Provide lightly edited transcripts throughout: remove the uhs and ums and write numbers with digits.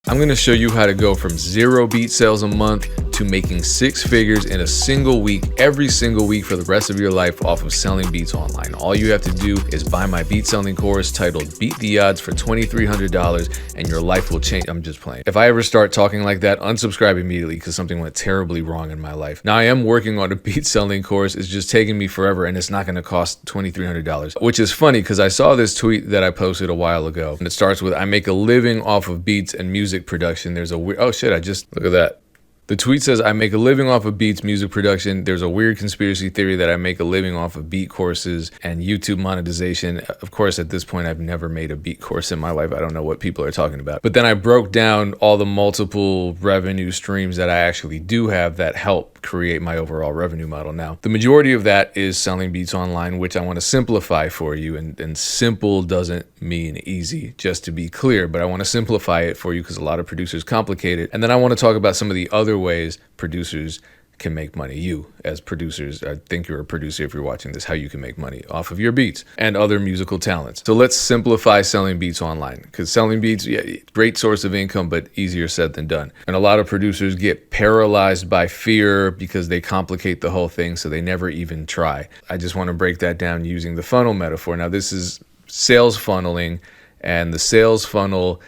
I'm going to show you how to go from 0 beat sales a month to making 6 figures in a single week, every single week for the rest of your life off of selling beats online. All you have to do is buy my beat selling course titled Beat the Odds for $2,300 and your life will change. I'm just playing. If I ever start talking like that, unsubscribe immediately because something went terribly wrong in my life. Now I am working on a beat selling course. It's just taking me forever and it's not going to cost $2,300, which is funny because I saw this tweet that I posted a while ago and it starts with, I make a living off of beats and music production. There's a weird, oh shit, I just, look at that. The tweet says, I make a living off of beats, music production. There's a weird conspiracy theory that I make a living off of beat courses and YouTube monetization. Of course, at this point, I've never made a beat course in my life. I don't know what people are talking about. But then I broke down all the multiple revenue streams that I actually do have that help create my overall revenue model. Now, the majority of that is selling beats online, which I want to simplify for you. And simple doesn't mean easy, just to be clear, but I want to simplify it for you because a lot of producers complicate it. And then I want to talk about some of the other ways producers can make money. You as producers, I think you're a producer if you're watching this, how you can make money off of your beats and other musical talents. So let's simplify selling beats online, because selling beats, yeah, great source of income, but easier said than done. And a lot of producers get paralyzed by fear because they complicate the whole thing, so they never even try. I just want to break that down using the funnel metaphor. Now this is sales funneling, and the sales funnel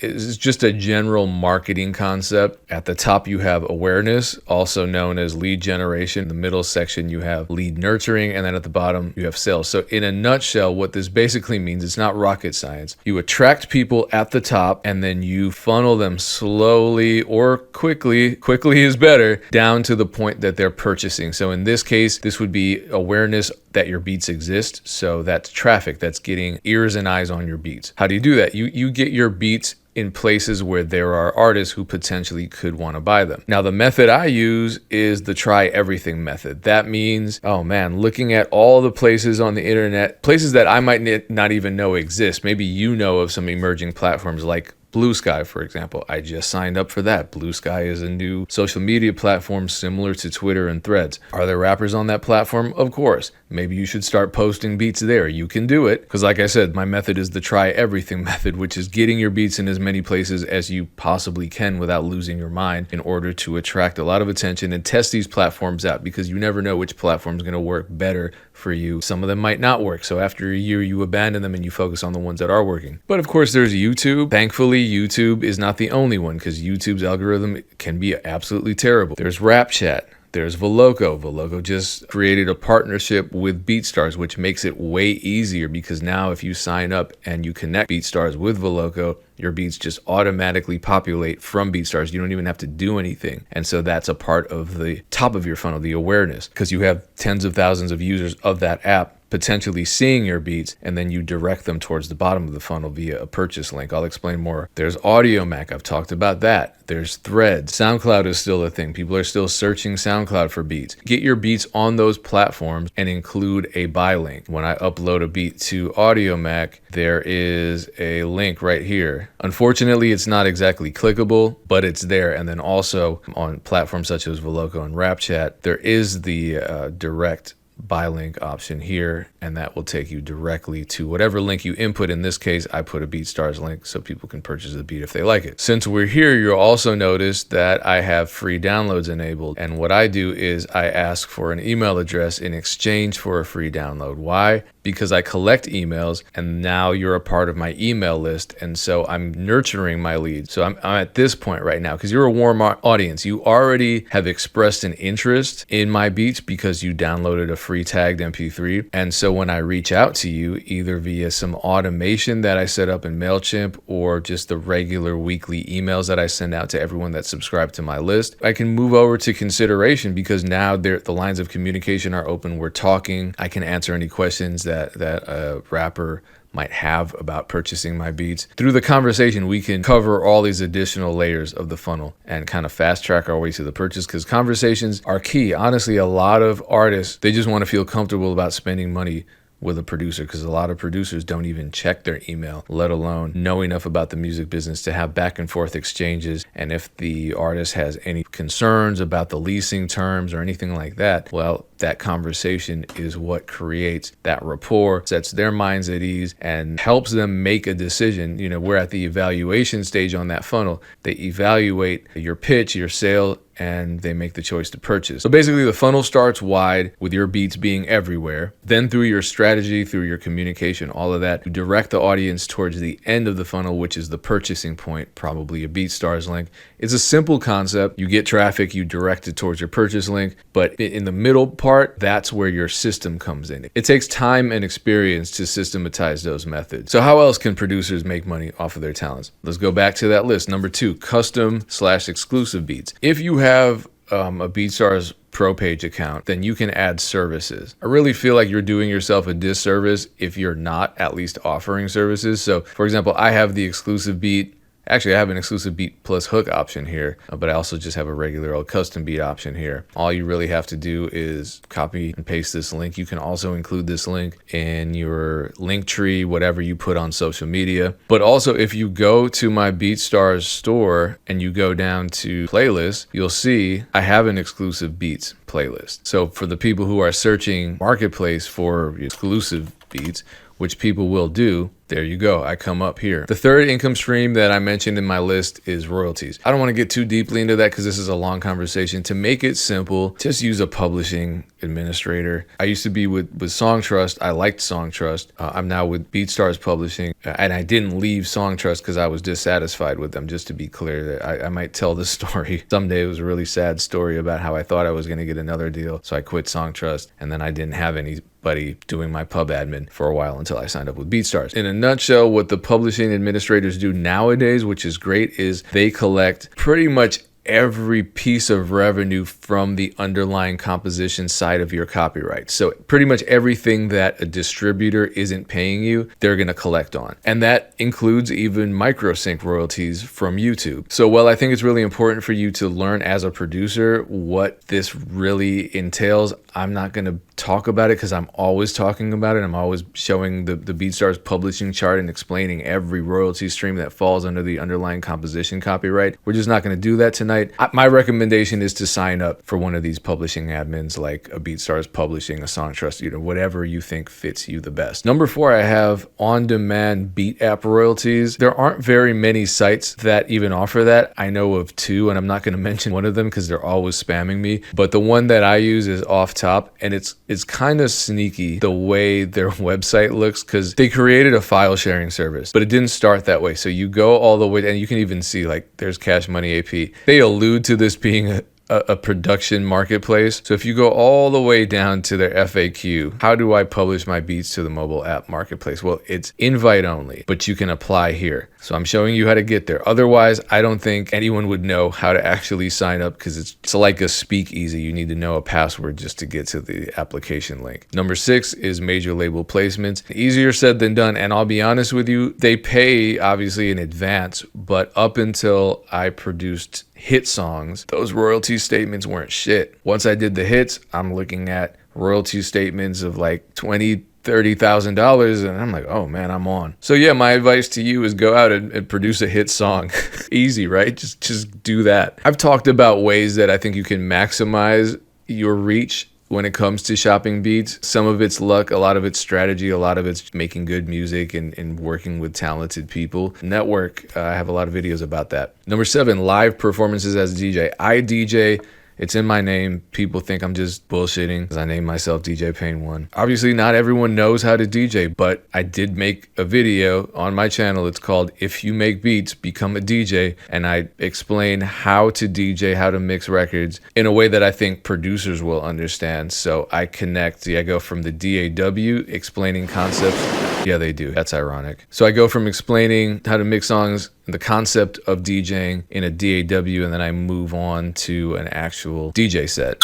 is just a general marketing concept. At the top, you have awareness, also known as lead generation. In the middle section, you have lead nurturing. And then at the bottom, you have sales. So in a nutshell, what this basically means, it's not rocket science. You attract people at the top and then you funnel them slowly or quickly is better, down to the point that they're purchasing. So in this case, this would be awareness that your beats exist. So that's traffic, that's getting ears and eyes on your beats. How do you do that? You get your beats in places where there are artists who potentially could want to buy them. Now, the method I use is the try everything method. That means, oh man, looking at all the places on the internet, places that I might not even know exist. Maybe you know of some emerging platforms like Blue Sky, for example. I just signed up for that. Blue Sky is a new social media platform similar to Twitter and Threads. Are there rappers on that platform? Of course. Maybe you should start posting beats there. You can do it. Because like I said, my method is the try everything method, which is getting your beats in as many places as you possibly can without losing your mind in order to attract a lot of attention and test these platforms out, because you never know which platform is going to work better for you. Some of them might not work. So after a year, you abandon them and you focus on the ones that are working. But of course, there's YouTube. Thankfully, YouTube is not the only one, because YouTube's algorithm can be absolutely terrible. There's RapChat. There's Veloco. Veloco just created a partnership with BeatStars, which makes it way easier, because now if you sign up and you connect BeatStars with Veloco, your beats just automatically populate from BeatStars. You don't even have to do anything. And so that's a part of the top of your funnel, the awareness, because you have tens of thousands of users of that app potentially seeing your beats, and then you direct them towards the bottom of the funnel via a purchase link. I'll explain more. There's AudioMac. I've talked about that. There's Threads. SoundCloud is still a thing. People are still searching SoundCloud for beats. Get your beats on those platforms and include a buy link. When I upload a beat to AudioMac, there is a link right here. Unfortunately, it's not exactly clickable, but it's there. And then also on platforms such as Veloco and RapChat, there is the direct buy link option here, and that will take you directly to whatever link you input. In this case, I put a BeatStars link so people can purchase the beat if they like it. Since we're here, you'll also notice that I have free downloads enabled. And what I do is I ask for an email address in exchange for a free download. Why? Because I collect emails and now you're a part of my email list. And so I'm nurturing my leads. So I'm at this point right now, because you're a warm audience. You already have expressed an interest in my beats because you downloaded a free tagged MP3. And so when I reach out to you, either via some automation that I set up in MailChimp or just the regular weekly emails that I send out to everyone that's subscribed to my list, I can move over to consideration, because now the lines of communication are open. We're talking. I can answer any questions that a rapper might have about purchasing my beats. Through the conversation, we can cover all these additional layers of the funnel and kind of fast track our way to the purchase, because conversations are key. Honestly, a lot of artists, they just want to feel comfortable about spending money with a producer, because a lot of producers don't even check their email, let alone know enough about the music business to have back and forth exchanges. And if the artist has any concerns about the leasing terms or anything like that, well, that conversation is what creates that rapport, sets their minds at ease, and helps them make a decision. You know, we're at the evaluation stage on that funnel. They evaluate your pitch, your sale, and they make the choice to purchase. So basically the funnel starts wide with your beats being everywhere. Then through your strategy, through your communication, all of that, you direct the audience towards the end of the funnel, which is the purchasing point, probably a BeatStars link. It's a simple concept. You get traffic, you direct it towards your purchase link, but in the middle part, that's where your system comes in. It takes time and experience to systematize those methods. So how else can producers make money off of their talents? Let's go back to that list. Number 2, custom/exclusive beats. If you have a BeatStars Pro page account, then you can add services. I really feel like you're doing yourself a disservice if you're not at least offering services. So for example, I have the exclusive beat. Actually, I have an exclusive beat plus hook option here, but I also just have a regular old custom beat option here. All you really have to do is copy and paste this link. You can also include this link in your link tree, whatever you put on social media. But also, if you go to my BeatStars store and you go down to playlists, you'll see I have an exclusive beats playlist. So for the people who are searching Marketplace for exclusive beats, which people will do, there you go. I come up here. The third income stream that I mentioned in my list is royalties. I don't want to get too deeply into that because this is a long conversation. To make it simple, just use a publishing administrator. I used to be with Songtrust. I liked Songtrust. I'm now with BeatStars Publishing, and I didn't leave Songtrust because I was dissatisfied with them. Just to be clear, that I might tell this story someday. It was a really sad story about how I thought I was going to get another deal, so I quit Songtrust, and then I didn't have anybody doing my pub admin for a while until I signed up with BeatStars. In a nutshell, what the publishing administrators do nowadays, which is great, is they collect pretty much every piece of revenue from the underlying composition side of your copyright. So pretty much everything that a distributor isn't paying you, they're going to collect on. And that includes even microsync royalties from YouTube. So while I think it's really important for you to learn as a producer what this really entails, I'm not going to talk about it because I'm always talking about it. I'm always showing the BeatStars publishing chart and explaining every royalty stream that falls under the underlying composition copyright. We're just not going to do that tonight. My recommendation is to sign up for one of these publishing admins like a BeatStars Publishing, a Songtrust, whatever you think fits you the best. Number 4, I have on-demand beat app royalties. There aren't very many sites that even offer that. I know of 2, and I'm not going to mention one of them because they're always spamming me. But the one that I use is Off Top, and it's kind of sneaky the way their website looks because they created a file sharing service, but it didn't start that way. So you go all the way, and you can even see like there's Cash Money AP. They allude to this being a production marketplace. So if you go all the way down to their FAQ, how do I publish my beats to the mobile app marketplace? Well, it's invite only, but you can apply here. So I'm showing you how to get there. Otherwise, I don't think anyone would know how to actually sign up because it's like a speakeasy. You need to know a password just to get to the application link. Number 6 is major label placements. Easier said than done. And I'll be honest with you, they pay obviously in advance, but up until I produced hit songs, those royalty statements weren't shit. Once I did the hits, I'm looking at royalty statements of like $20,000-$30,000, and I'm like, oh man, I'm on. So yeah, my advice to you is go out and produce a hit song. Easy, right? Just do that. I've talked about ways that I think you can maximize your reach when it comes to shopping beats. Some of it's luck, a lot of it's strategy, a lot of it's making good music and working with talented people. Network, I have a lot of videos about that. Number 7, live performances as a DJ. I DJ. It's in my name. People think I'm just bullshitting because I named myself DJ Pain 1. Obviously, not everyone knows how to DJ, but I did make a video on my channel. It's called If You Make Beats, Become a DJ. And I explain how to DJ, how to mix records in a way that I think producers will understand. So I connect. I go from the DAW, explaining concepts. Yeah, they do. That's ironic. So I go from explaining how to mix songs, the concept of DJing in a DAW, and then I move on to an actual DJ set.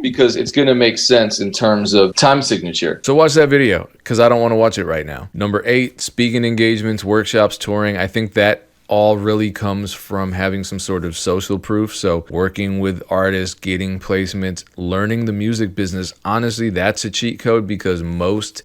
Because it's going to make sense in terms of time signature. So watch that video because I don't want to watch it right now. Number 8, speaking engagements, workshops, touring. I think that all really comes from having some sort of social proof. So working with artists, getting placements, learning the music business. Honestly, that's a cheat code because most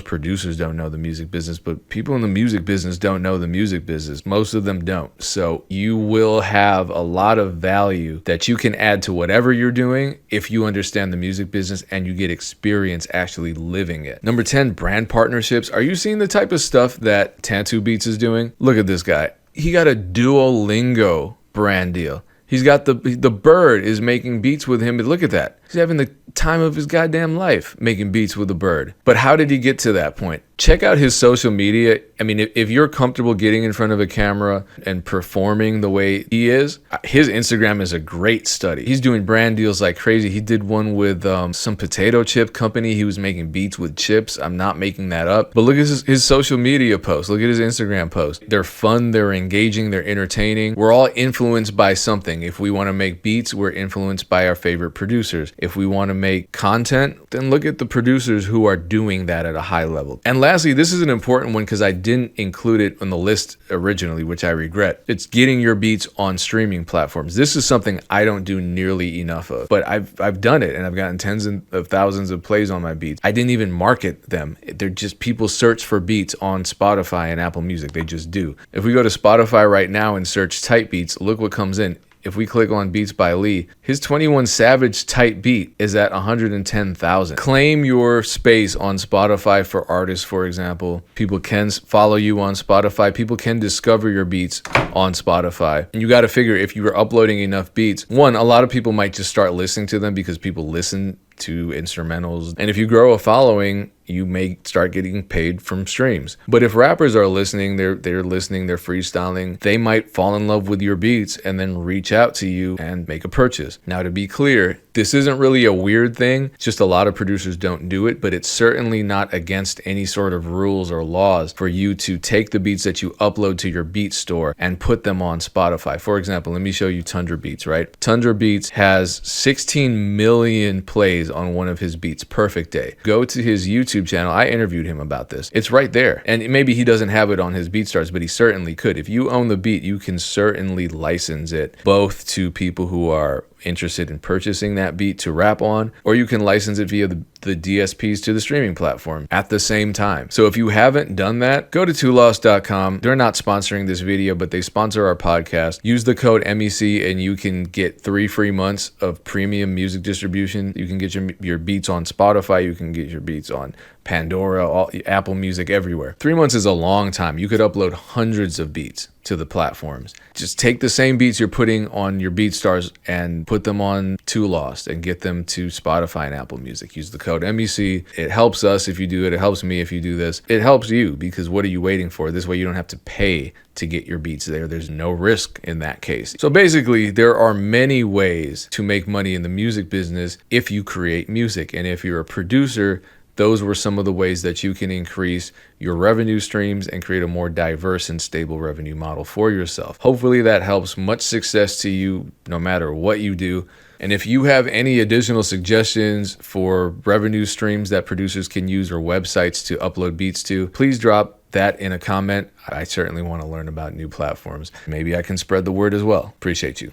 producers don't know the music business, but people in the music business don't know the music business. Most of them don't. So you will have a lot of value that you can add to whatever you're doing if you understand the music business and you get experience actually living it. Number 10, brand partnerships. Are you seeing the type of stuff that Tattoo Beats is doing? Look at this guy. He got a Duolingo brand deal. He's got the bird is making beats with him. But look at that. He's having the time of his goddamn life making beats with the bird. But how did he get to that point? Check out his social media. I mean, if you're comfortable getting in front of a camera and performing the way he is, his Instagram is a great study. He's doing brand deals like crazy. He did one with some potato chip company. He was making beats with chips. I'm not making that up. But look at his social media posts. Look at his Instagram posts. They're fun. They're engaging. They're entertaining. We're all influenced by something. If we want to make beats, we're influenced by our favorite producers. If we want to make content, then look at the producers who are doing that at a high level. And lastly, this is an important one because I didn't include it on the list originally, which I regret. It's getting your beats on streaming platforms. This is something I don't do nearly enough of, but I've done it and I've gotten tens of thousands of plays on my beats. I didn't even market them. They're just people search for beats on Spotify and Apple Music. They just do. If we go to Spotify right now and search tight beats, look what comes in. If we click on Beats by Lee, his 21 Savage tight beat is at 110,000. Claim your space on Spotify for artists, for example. People can follow you on Spotify. People can discover your beats on Spotify. And you got to figure if you were uploading enough beats, one, a lot of people might just start listening to them because people listen to instrumentals. And if you grow a following, you may start getting paid from streams. But if rappers are listening, they're listening, they're freestyling, they might fall in love with your beats and then reach out to you and make a purchase. Now, to be clear, this isn't really a weird thing. It's just a lot of producers don't do it, but it's certainly not against any sort of rules or laws for you to take the beats that you upload to your beat store and put them on Spotify. For example, let me show you Tundra Beats, right? Tundra Beats has 16 million plays on one of his beats, Perfect Day. Go to his YouTube channel. I interviewed him about this. It's right there. And maybe he doesn't have it on his BeatStars, but he certainly could. If you own the beat, you can certainly license it both to people who are interested in purchasing that beat to rap on, or you can license it via the DSPs to the streaming platform at the same time. So if you haven't done that, go to tolost.com. They're not sponsoring this video, but they sponsor our podcast. Use the code MEC and you can get 3 free months of premium music distribution. You can get your beats on Spotify. You can get your beats on Pandora, Apple Music, everywhere. 3 months is a long time. You could upload hundreds of beats to the platforms. Just take the same beats you're putting on your BeatStars and put them on Tolost and get them to Spotify and Apple Music. Use the code MEC. It helps us if you do it. It helps me if you do this. It helps you because what are you waiting for? This way you don't have to pay to get your beats there. There's no risk in that case. So basically, there are many ways to make money in the music business if you create music. And if you're a producer, those were some of the ways that you can increase your revenue streams and create a more diverse and stable revenue model for yourself. Hopefully that helps. Much success to you no matter what you do. And if you have any additional suggestions for revenue streams that producers can use or websites to upload beats to, please drop that in a comment. I certainly want to learn about new platforms. Maybe I can spread the word as well. Appreciate you.